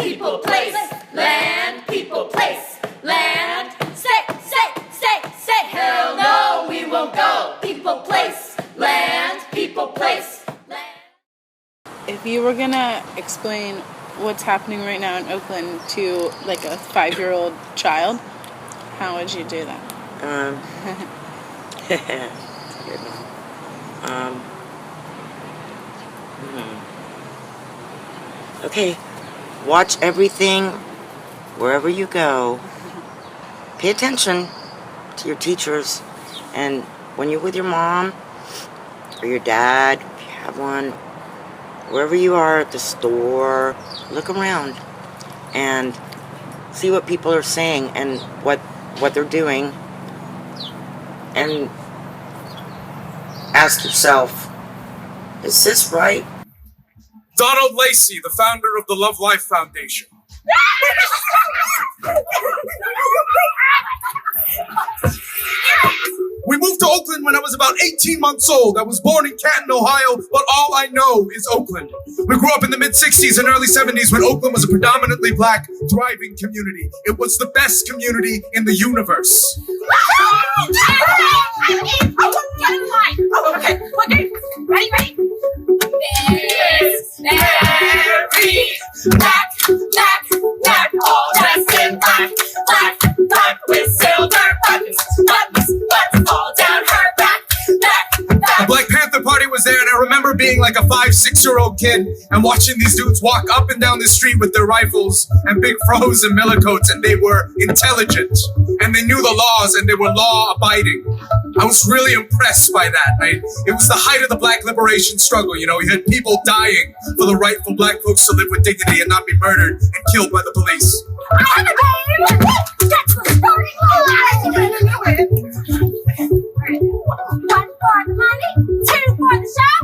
people, place. Land, people, place. Land. Say, hell no, we won't go. People, place. Land, people, place. Land. If you were gonna explain what's happening right now in Oakland to like a 5-year-old child, how would you do that? Okay, watch everything wherever you go. Pay attention to your teachers, and when you're with your mom or your dad, if you have one, wherever you are at the store, look around and see what people are saying and what they're doing, and ask yourself, is this right? Donald Lacey, the founder of the Love Life Foundation. We moved to Oakland when I was about 18 months old. I was born in Canton, Ohio, but all I know is Oakland. We grew up in the mid-60s and early 70s when Oakland was a predominantly black, thriving community. It was the best community in the universe. Okay. Ready? Black, all dressed in black with silver buttons all down her back. The Black Panther Party was there, and I remember being like a 5-6-year-old kid and watching these dudes walk up and down the street with their rifles and big fros and miller coats, and they were intelligent, and they knew the laws, and they were law-abiding. I was really impressed by that. It was the height of the black liberation struggle, you know. You had people dying for the right for black folks to live with dignity and not be murdered and killed by the police. That's the starting line! 1 for the money, 2 for the show,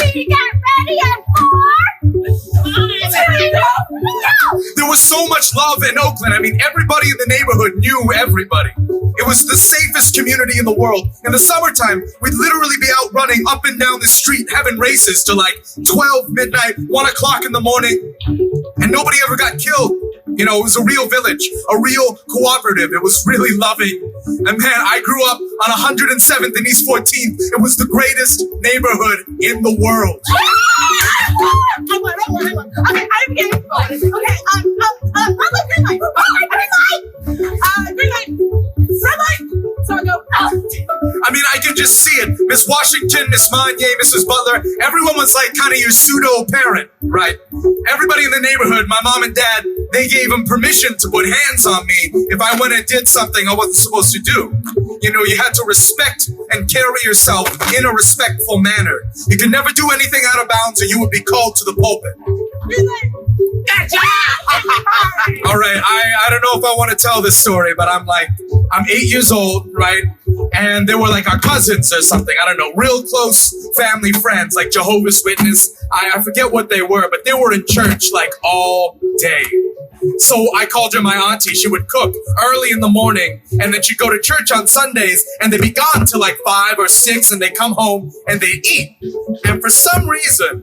3 to get ready, and 4 to go! There was so much love in Oakland. I mean, everybody in the neighborhood knew everybody. It was the safest community in the world. In the summertime, we'd literally be out running up and down the street, having races to like 12 midnight, 1 o'clock in the morning, and nobody ever got killed. You know, it was a real village, a real cooperative. It was really loving. And man, I grew up on 107th and East 14th. It was the greatest neighborhood in the world. Okay, I'm getting okay, green light. Red light. So I go. I mean, I could just see it. Miss Washington, Miss Monnier, Mrs. Butler, everyone was like kind of your pseudo parent, right? Everybody in the neighborhood, my mom and dad, they gave them permission to put hands on me if I went and did something I wasn't supposed to do. You know, you had to respect and carry yourself in a respectful manner. You could never do anything out of bounds or you would be called to the pulpit. All right, I don't know if I want to tell this story, but I'm 8 years old, right? And they were like our cousins or something. I don't know, real close family friends, like Jehovah's Witness. I forget what they were, but they were in church like all day. So I called her my auntie. She would cook early in the morning, and then she'd go to church on Sundays, and they'd be gone till like 5 or 6, and they come home and they eat. And for some reason,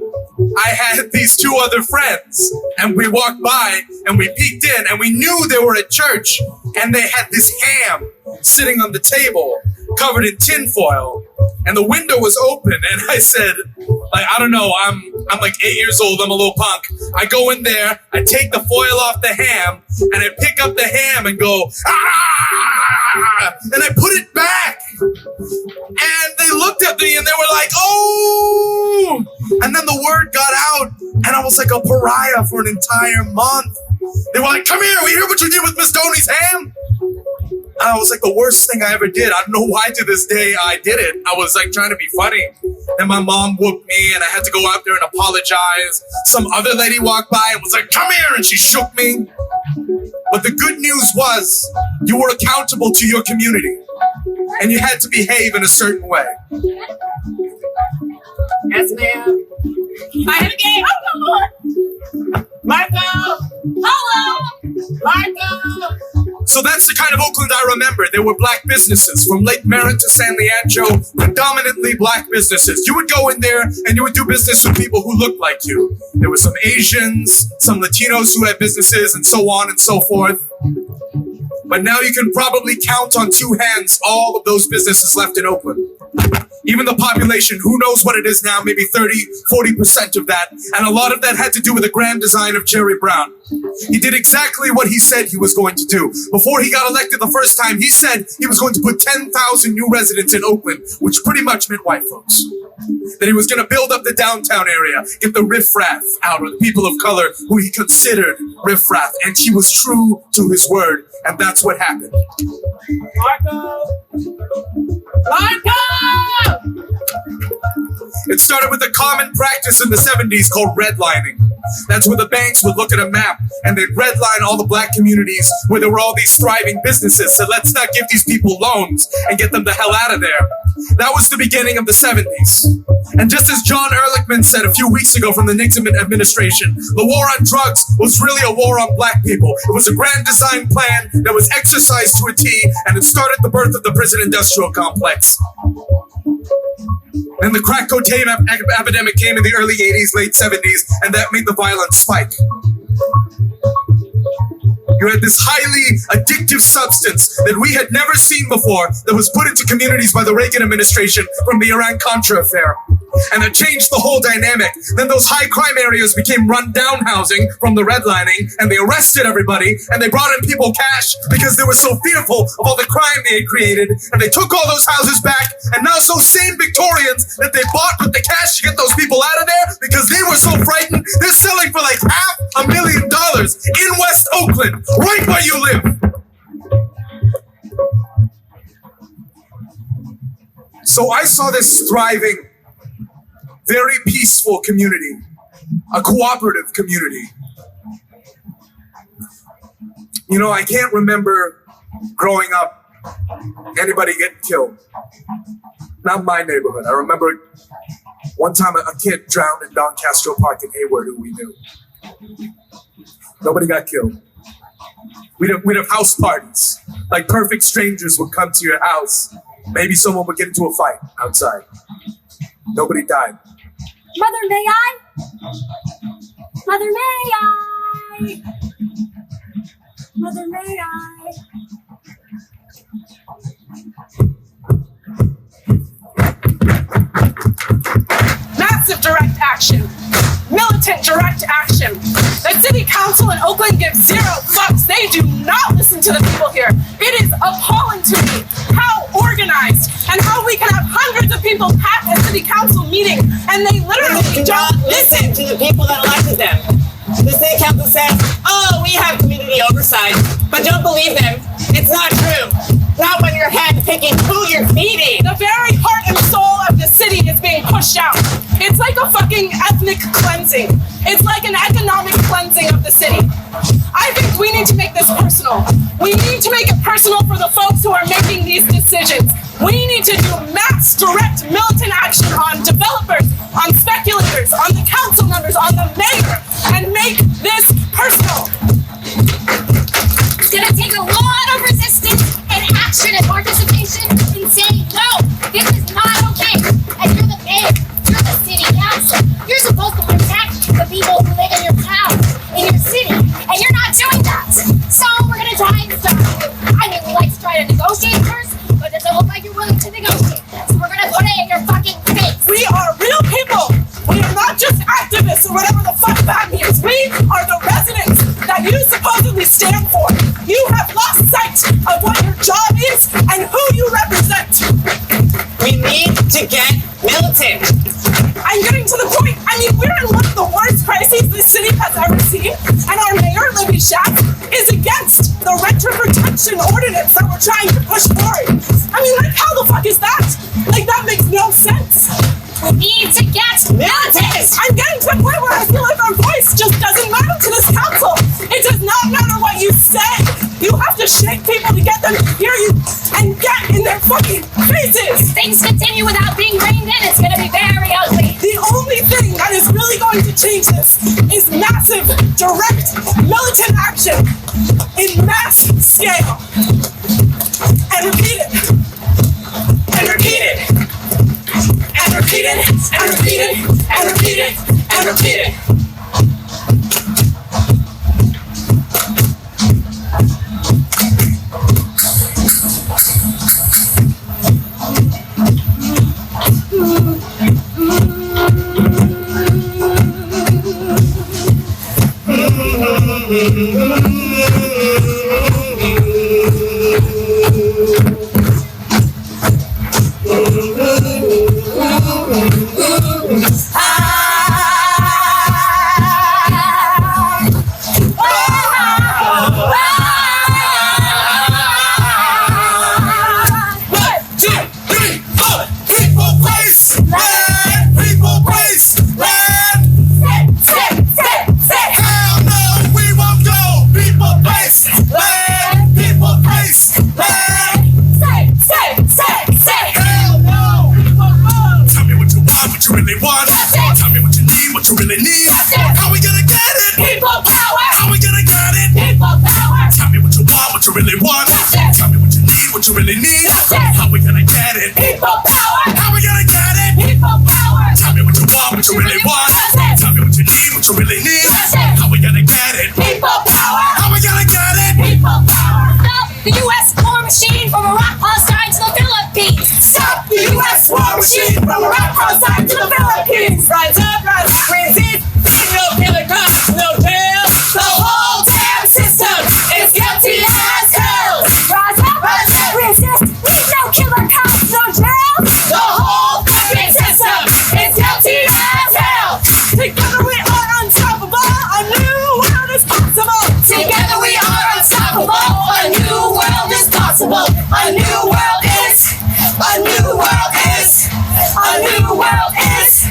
I had these 2 other friends, and we walked by and we peeked in, and we knew they were at church, and they had this ham sitting on the table covered in tinfoil, and the window was open, and I said, I don't know, I'm like 8 years old, I'm a little punk. I go in there, I take the foil off the ham, and I pick up the ham and go, ah! And I put it back. And they looked at me and they were like, oh! And then the word got out, and I was like a pariah for an entire month. They were like, come here, we hear what you did with Miss Tony's ham. And I was like, the worst thing I ever did. I don't know why to this day I did it. I was like trying to be funny. Then my mom whooped me and I had to go out there and apologize. Some other lady walked by and was like, come here, and she shook me. But the good news was you were accountable to your community and you had to behave in a certain way. Yes, ma'am. I have a game. Oh, come on. Marco. Hello. Marco. So that's the kind of Oakland I remember. There were black businesses from Lake Merritt to San Leandro, predominantly black businesses. You would go in there and you would do business with people who looked like you. There were some Asians, some Latinos who had businesses, and so on and so forth. But now you can probably count on two hands all of those businesses left in Oakland. Even the population, who knows what it is now, maybe 30-40% of that. And a lot of that had to do with the grand design of Jerry Brown. He did exactly what he said he was going to do. Before he got elected the first time, he said he was going to put 10,000 new residents in Oakland, which pretty much meant white folks. That he was going to build up the downtown area, get the riffraff out, or the people of color who he considered riffraff. And he was true to his word, and that's what happened. Marco! Marco! It started with a common practice in the 70s called redlining. That's where the banks would look at a map and they'd redline all the black communities where there were all these thriving businesses. So let's not give these people loans and get them the hell out of there. That was the beginning of the 70s. And just as John Ehrlichman said a few weeks ago from the Nixon administration, the war on drugs was really a war on black people. It was a grand design plan that was exercised to a T, and it started the birth of the prison industrial complex. Then the crack cocaine epidemic came in the early 80s, late 70s, and that made the violence spike. You had this highly addictive substance that we had never seen before that was put into communities by the Reagan administration from the Iran-Contra affair. And it changed the whole dynamic. Then those high crime areas became run-down housing from the redlining, and they arrested everybody, and they brought in people cash because they were so fearful of all the crime they had created, and they took all those houses back, and now those same Victorians that they bought with the cash to get those people out of there because they were so frightened, they're selling for like $500,000 in West Oakland, right where you live. So I saw this thriving, very peaceful community, a cooperative community. You know, I can't remember growing up anybody getting killed. Not in my neighborhood. I remember one time a kid drowned in Don Castro Park in Hayward who we knew. Nobody got killed. We'd have house parties. Like perfect strangers would come to your house. Maybe someone would get into a fight outside. Nobody died. Mother, may I? Mother, may I? Mother, may I? Massive direct action. Militant direct action. The city council in Oakland gives zero fucks. They do not listen to the people here. It is appalling to me how organized and how we can have hundreds of people pack a city council meeting and they literally don't listen to the people that elected them. The city council says, oh, we have community oversight, but don't believe them. It's not true. Not when you're hand-picking who you're feeding. The very heart and soul of the city is being pushed out. It's like a fucking ethnic cleansing. It's like an economic cleansing of the city. I think we need to make this personal. We need to make it personal for the folks who are making these decisions. We need to do mass direct militant action on developers, on speculators, on the council members, on the mayor, and make this personal. It's gonna take a lot of resistance and action and participation in saying, no, this is not okay. And you're the mayor, you're the city council. You're supposed to protect the people who live in your town, in your city, and you're not doing that. So we're gonna try and start you. I mean, we like to try to negotiate first, but it doesn't look like you're willing to negotiate. So we're gonna put it in your fucking face. We are real people. We are not just activists or whatever the fuck that means. We are the residents that you supposedly stand for. You have lost sight of what your job is and who you represent. We need to get militant. I'm getting to the point. I mean, we're in one of the worst crises this city has ever seen, and our mayor, Libby Schaaf, is against the renter protection ordinance that we're trying to push forward. I mean, like, how the fuck is that? Like, that makes no sense. We need to get militant. I'm getting to the point where I feel like our voice just doesn't matter to this council. It does not matter what you say. You have to shake people to get them to hear you and get in their fucking faces. If things continue without being reined in, it's gonna be very ugly. The only thing that is really going to change this is massive, direct, militant action in mass scale. The U.S. war machine from Iraq, Palestine to the Philippines. Stop the U.S. war machine from Iraq, Palestine to the Philippines. Rise up, resist. No killer cops, no jail. The whole damn system is guilty as hell. Rise up, resist. No killer cops, no jail. The whole fucking system is guilty as hell. Together we are unstoppable. A new world is possible. Together we are unstoppable. A new world is possible. A new world is. A new world is. A new world is.